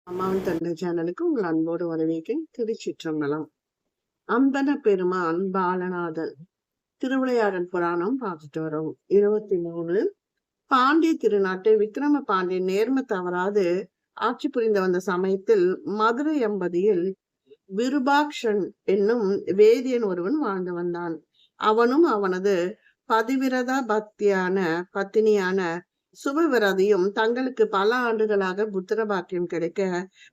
அம்மாவின் தந்தை சேனலுக்கு உங்கள் அன்போடு வரவேற்கிறேன். திருச்சிற்றம்பலம். அம்பன பெருமான் பாலநாதன். திருவிளையாடல் புராணம் பார்த்துட்டு வரோம். 23. பாண்டிய திருநாட்டை விக்ரம பாண்டியன் நேர்ம தவறாது ஆட்சி புரிந்து வந்த சமயத்தில் மதுரை எம்பதியில் விருபாக்ஷன் என்னும் வேதியன் ஒருவன் வாழ்ந்து வந்தான். அவனும் அவனது பதிவிரத பத்தினியான சுபவிரதியும் தங்களுக்கு பல ஆண்டுகளாக புத்திர பாக்கியம் கிடைக்க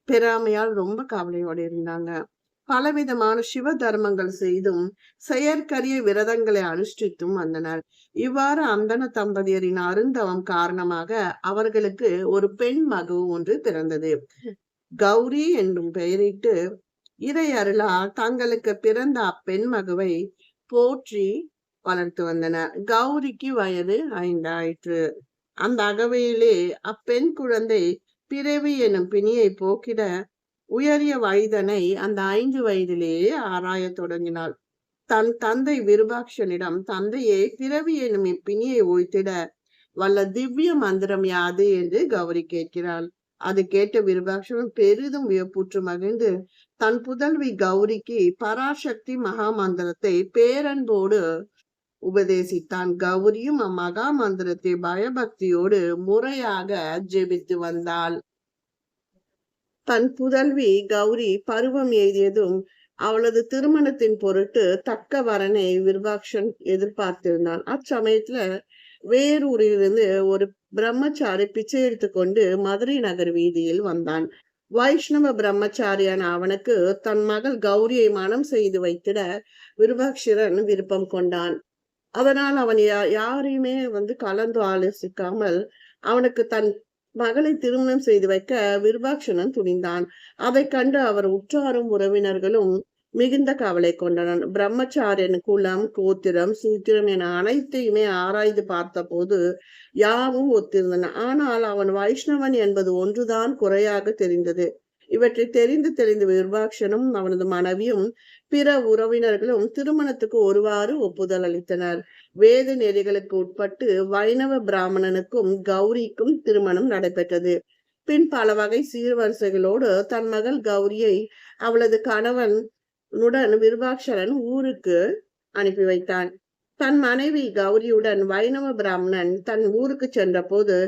பெறாமையால் ரொம்ப கவலையோடு இருந்தாங்க. பலவிதமான சிவ தர்மங்கள் செய்தும் செயற்கரிய விரதங்களை அனுஷ்டித்தும் வந்தனர். இவ்வாறு அந்தன தம்பதியரின் அருந்தவம் காரணமாக அவர்களுக்கு ஒரு பெண் மகு ஒன்று பிறந்தது. கௌரி என்னும் பெயரிட்டு இறை அருளால் தங்களுக்கு பிறந்த அப்பெண் மகுவை போற்றி வளர்த்து வந்தனர். கௌரிக்கு வயது 5 ஆயிற்று. அந்த அகவையிலே அப்பெண் குழந்தை பிறவி எனும் பிணியை போக்கிட உயரிய வயதனை அந்த 5 வயதிலேயே ஆராய தொடங்கினாள். தன் தந்தை விருபாக்ஷனிடம், தந்தையே, பிறவி எனும் இப்பிணியை ஒழித்திட வல்ல திவ்ய மந்திரம் யாது என்று கௌரி கேட்கிறாள். அது கேட்ட விருபாக்ஷன் பெரிதும் வியப்புற்று மகிழ்ந்து தன் புதல்வி கௌரிக்கு பராசக்தி மகா மந்திரத்தை பேரன்போடு உபதேசித்தான். கௌரியும் அம்மகா மந்திரத்தை பயபக்தியோடு முறையாக ஜெபித்து வந்தாள். தன் புதல்வி கௌரி பருவம் எய்தியதும் அவளது திருமணத்தின் பொருட்டு தக்க வரனை விருபாக்ஷன் எதிர்பார்த்திருந்தான். அச்சமயத்துல வேறூரிலிருந்து ஒரு பிரம்மச்சாரி பிச்சை எடுத்துக்கொண்டு மதுரை நகர் வீதியில் வந்தான். வைஷ்ணவ பிரம்மச்சாரியான அவனுக்கு தன் மகள் கௌரியை மனம் செய்து வைத்திட விருபாக்ஷரன் விருப்பம் கொண்டான். அதனால் அவன் யாரையுமே கலந்து ஆலோசிக்காமல் அவனுக்கு தன் மகளை திருமணம் செய்து வைக்க விருபாக்ஷனன் துணிந்தான். அதை கண்டு அவர் உற்றாரும் உறவினர்களும் மிகுந்த கவலை கொண்டனர். பிரம்மச்சாரியன் குலம், கோத்திரம், சூத்திரம் என அனைத்தையுமே ஆராய்ந்து பார்த்த போது யாவும் ஒத்திருந்தன. ஆனால் அவன் வைஷ்ணவன் என்பது ஒன்றுதான் குறையாக தெரிந்தது. இவற்றை தெரிந்து விருபாக்ஷனும் அவனது மனைவியும் பிற உறவினர்களும் திருமணத்துக்கு ஒருவாறு ஒப்புதல் அளித்தனர். வேத நெறிகளுக்கு உட்பட்டு வைணவ பிராமணனுக்கும் கௌரிக்கும் திருமணம் நடைபெற்றது. பின் பல வகை சீர்வரிசைகளோடு தன் மகள் கௌரியை அவளது கணவனுடன் விருபாக்ஷரன் ஊருக்கு அனுப்பி வைத்தான். தன் மனைவி கௌரியுடன் வைணவ பிராமணன் தன் ஊருக்கு சென்ற போது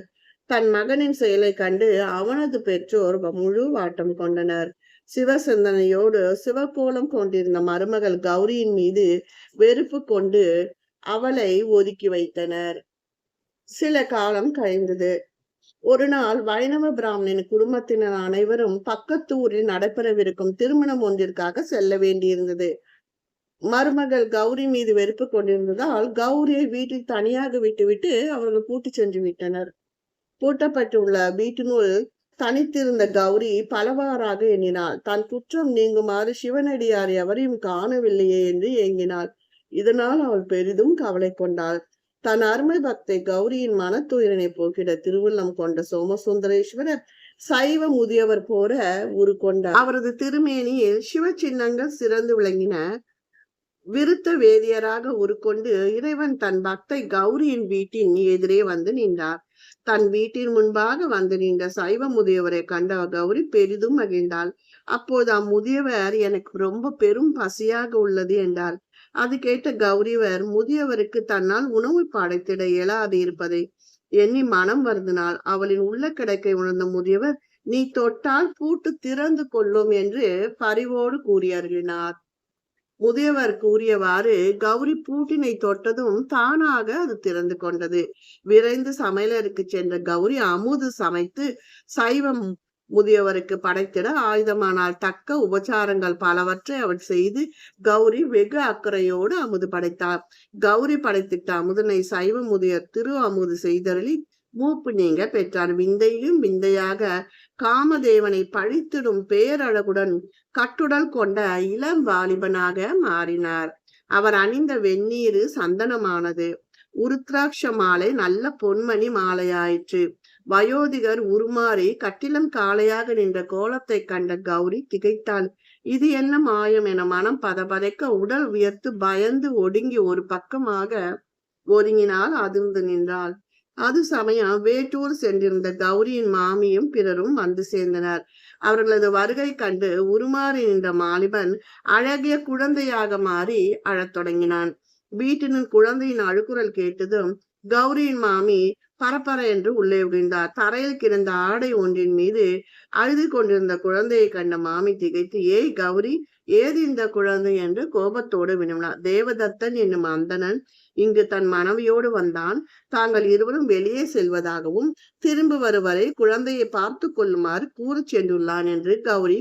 தன் மகனின் செயலை கண்டு அவனது பெற்றோர் முழு வாட்டம் கொண்டனர். சிவசிந்தனையோடு சிவக்கோலம் கொண்டிருந்த மருமகள் கௌரியின் மீது வெறுப்பு கொண்டு அவளை ஒதுக்கி வைத்தனர். சில காலம் கழிந்தது. ஒரு நாள் வைணவ பிராமணன் குடும்பத்தினர் அனைவரும் பக்கத்து ஊரில் நடைபெறவிருக்கும் திருமணம் ஒன்றிற்காக செல்ல வேண்டியிருந்தது. மருமகள் கௌரி மீது வெறுப்பு கொண்டிருந்ததால் கௌரியை வீட்டில் தனியாக விட்டுவிட்டு அவர்கள் கூட்டி சென்று விட்டனர். பூட்டப்பட்டுள்ள வீட்டினுள் தனித்திருந்த கௌரி பலவாறாக எண்ணினாள். தன் குற்றம் நீங்குமாறு சிவனடியார் எவரையும் காணவில்லையே என்று ஏங்கினாள். இதனால் அவள் பெரிதும் கவலை கொண்டாள். தன் அருமை பக்தை கௌரியின் மனத்துயரனை போக்கிட திருவுள்ளம் கொண்ட சோமசுந்தரேஸ்வரர் சைவ முதியவர் போல உருக்கொண்டார். அவரது திருமேனியில் சிவ சின்னங்கள் சிறந்து விளங்கின. விருத்த வேதியராக உருக்கொண்டு இறைவன் தன் பக்தை கௌரியின் வீட்டின் எதிரே வந்து நின்றார். தன் வீட்டின் முன்பாக வந்து நின்ற சைவ முதியவரை கண்ட கௌரி பெரிதும் மகிழ்ந்தாள். அப்போது அம்முதியவர், எனக்கு ரொம்ப பெரும் பசியாக உள்ளது என்றார். அது கேட்ட கௌரிவர் முதியவருக்கு தன்னால் உணவு படைத்திட இயலாது இருப்பதை எண்ணி மனம் வருந்தினாள். அவளின் உள்ள கிடைக்கை உணர்ந்த முதியவர், நீ தொட்டால் பூட்டு திறந்து கொள்ளும் என்று பரிவோடு கூறி அருளினார். முதியவர் கூறியவாறு கௌரி பூட்டினை தொட்டதும் தானாக அது திறந்து கொண்டது. விரைந்து சமையலருக்கு சென்ற கௌரி அமுது சமைத்து சைவம் முதியவருக்கு படைத்திட ஆயுதமானால். தக்க உபச்சாரங்கள் பலவற்றை அவள் செய்து கௌரி வெகு அக்கறையோடு அமுது படைத்தார். கௌரி படைத்திட்ட அமுதனை சைவ முதியர் திரு அமுது செய்தருளி மூப்பு நீங்க பெற்றார். விந்தையும் விந்தையாக காமதேவனை பழித்திடும் பேரழகுடன் கட்டுடல் கொண்ட இளம் வாலிபனாக மாறினார். அவர் அணிந்த வெந்நீரு சந்தனமானது. உருத்ராட்ச மாலை நல்ல பொன்மணி மாலையாயிற்று. வயோதிகர் உருமாறி கட்டிலம் காளையாக நின்ற கோலத்தை கண்ட கௌரி திகைத்தாள். இது என்ன மாயம் என மனம் பதபதைக்க உடல் உயர்த்து பயந்து ஒடுங்கி ஒரு பக்கமாக ஒதுங்கினால் அதிர்ந்து நின்றாள். அது சமயம் வேட்டூர் சென்றிருந்த கௌரியின் மாமியும் பிறரும் வந்து சேர்ந்தனர். அவர்களது வருகை கண்டு உருமாறி நின்ற மாலிபன் அழகிய குழந்தையாக மாறி அழத் தொடங்கினான். வீட்டினுள் குழந்தையின் அழுக்குரல் கேட்டதும் கௌரியின் மாமி பரபர என்று உள்ளே விழுந்தார். தரையில் கிடந்த ஆடை ஒன்றின் மீது அழுது கொண்டிருந்த குழந்தையை கண்ட மாமி திகைத்து, ஏய் கௌரி, ஏது இந்த குழந்தை என்று கோபத்தோடு வினவினார். தேவதத்தன் என்னும் அந்தணன் இங்கு தன் மனைவியோடு வந்தான். தாங்கள் இருவரும் வெளியே செல்வதாகவும் திரும்ப வருவரை குழந்தையை பார்த்து கொள்ளுமாறு கூறச் சென்றுள்ளான் என்று கௌரி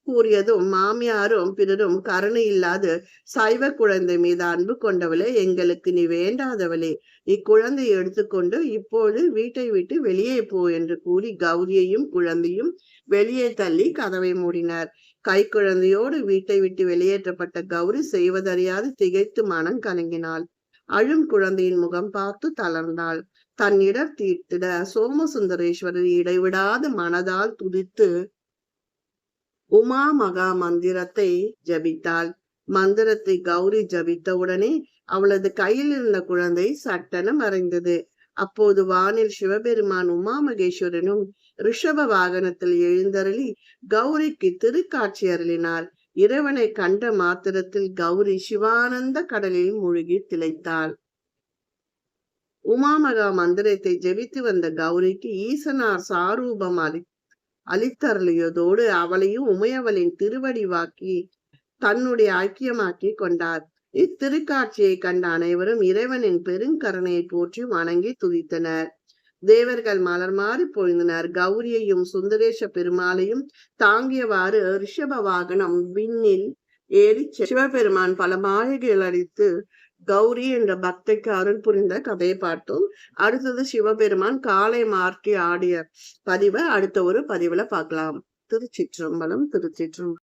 கூறியதும் மாமியாரும் பிறரும் கருணை இல்லாது, சைவ குழந்தை மீது அன்பு கொண்டவளே, எங்களுக்கு நீ வேண்டாதவளே, இக்குழந்தையை எடுத்துக்கொண்டு இப்போது வீட்டை விட்டு வெளியே போ என்று கூறி கௌரியையும் குழந்தையும் வெளியே தள்ளி கதவை மூடினார். கைக்குழந்தையோடு வீட்டை விட்டு வெளியேற்றப்பட்ட கௌரி செய்வதறியாது திகைத்து மனம் கலங்கினாள். அழும் குழந்தையின் முகம் பார்த்து தளர்ந்தாள். தன் இடர் தீர்த்திட சோமசுந்தரேஸ்வரர் இடைவிடாது மனதால் துதித்து உமா மகா மந்திரத்தை ஜபித்தாள். மந்திரத்தை கௌரி ஜபித்தவுடனே அவளது கையில் இருந்த குழந்தை சட்டென மறைந்தது. அப்போது வானில் சிவபெருமான் உமா மகேஸ்வரனும் ரிஷப வாகனத்தில் எழுந்தருளி கௌரிக்கு திருக்காட்சி அருளினார். இறைவனை கண்ட மாத்திரத்தில் கௌரி சிவானந்த கடலில் மூழ்கி திளைத்தாள். உமாமகா மந்திரத்தை ஜெபித்து வந்த கௌரிக்கு ஈசனார் சாரூபம் அளித்தருளியதோடு அவளையும் உமையவளின் திருவடிவாக்கி தன்னுடைய ஐக்கியமாக்கி கொண்டார். இத்திருக்காட்சியை கண்ட அனைவரும் இறைவனின் பெருங்கருணையை போற்றி வணங்கி துதித்தனர். தேவர்கள் மலர் மாறி பொழிந்தனர். கௌரியையும் சுந்தரேஷ பெருமாளையும் தாங்கியவாறு ரிஷப வாகனம் விண்ணில் ஏறி சிவபெருமான் பல மாளிகைகள் அடித்து கௌரி என்ற பக்தைக்கு அருள் புரிந்த கதையை பார்த்தோம். அடுத்தது சிவபெருமான் காளை மாற்றி ஆடிய பதிவை அடுத்த ஒரு பதிவுல பார்க்கலாம். திருச்சிற்றம்பலம்.